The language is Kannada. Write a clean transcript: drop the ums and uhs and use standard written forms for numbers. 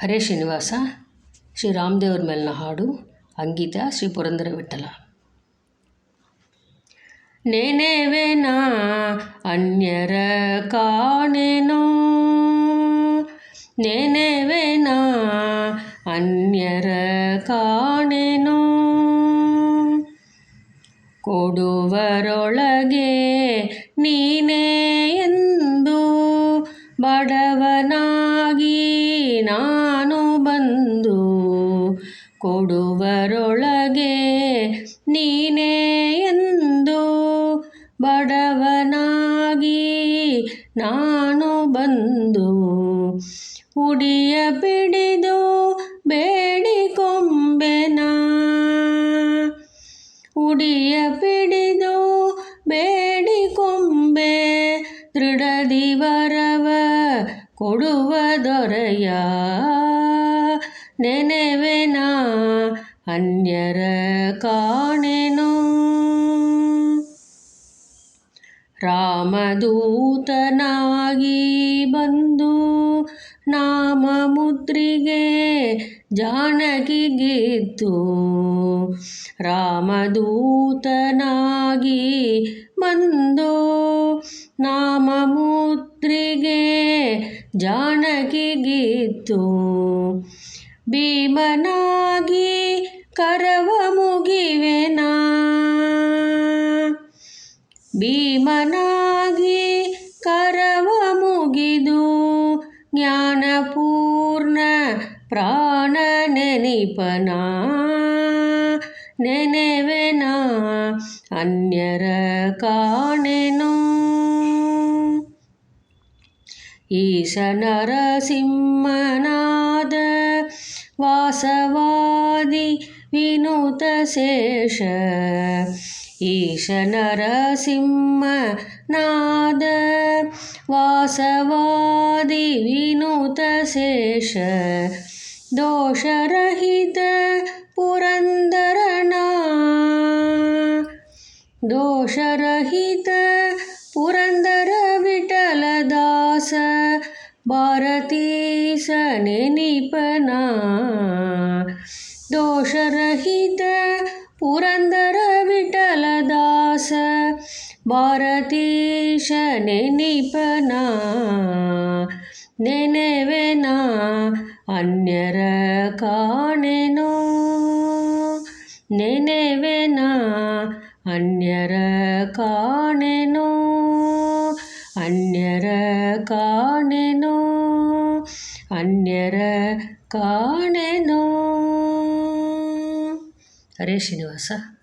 ಹರೇ ಶ್ರೀನಿವಾಸ ಶ್ರೀ ರಾಮದೇವ್ರ ಮೇಲಿನ ಹಾಡು ಅಂಕಿತ ಶ್ರೀ ಪುರಂದರ ವಿಠಲ. ನೆನೆವೆನ ಅನ್ಯರ ಕಾಣೆನೋ, ನೆನೆವೆನ ಅನ್ಯರ ಕಾಣೆನೋ, ಕೊಡುವರೊಳಗೆ ನೀನೇ ಎಂದು ಬಡವನಾಗಿ ನಾನು ಬಂದು, ಕೊಡುವರೊಳಗೆ ನೀನೇ ಎಂದು ಬಡವನಾಗಿ ನಾನು ಬಂದು, ಉಡಿಯ ಬಿಡಿದು ಬೇಡಿಕೊಂಬೆನ, ಉಡಿಯ ಬಿಡಿದು ಬೇಡಿಕೊಂಬೆ, ದೃಢದಿ ವರವ ಕೊಡುವ ದೊರೆಯ. ನೆನೆವೆನ ಅನ್ಯರ ಕಾಣೆನೋ, ರಾಮದೂತನಾಗಿ ಬಂದು ನಾಮ ಮುದ್ರಿಗೆ ಜಾನಕಿಗಿತ್ತು, ರಾಮದೂತನಾಗಿ ಬಂದು ನಾಮ ಮುದ್ರಿಗೆ ಜಾನಕಿಗಿತ್ತು, ಭೀಮನಾಗಿ ಕರವ ಮುಗಿವೆನ, ಭೀಮನಾಗಿ ಕರವ ಮುಗಿದು ಜ್ಞಾನಪೂರ್ಣ ಪ್ರಾಣ ನೆನಿಪನ. ನೆನೆವೆನ ಅನ್ಯರ ಕಾಣೆನೋ, ಈಶ ನರಸಿಂಹನಾದ ವಾಸವಾದಿ ವಿನುತ ಶೇಷ, ಈಶ ನರಸಿಂಹನಾದ ವಾಸವಾದಿ ವಿನುತ ಶೇಷ, ದೋಷರಹಿತ ಪುರಂದರನ, ದೋಷರಹಿತ ಪುರಂದರ ವಿಠಲದಾಸ ಭಾರತೀಶ ನೆನಿಪನ. ದೋಷರಹಿತ ಪುರಂದರ ವಿಠಲದಾಸ ಭಾರತೀಶ ನೆನಿಪನ. ನೆನೆವೆನ ಅನ್ಯರ ಕಾಣೆನೋ, ನೆನೆವೆನ ಅನ್ಯರ ಕಾಣೆನೋ, ಅನ್ಯರ ಕಾಣೆನೋ, ಅನ್ಯರ ಕಾಣೆನೋ. ಹರೇ ಶ್ರೀನಿವಾಸ.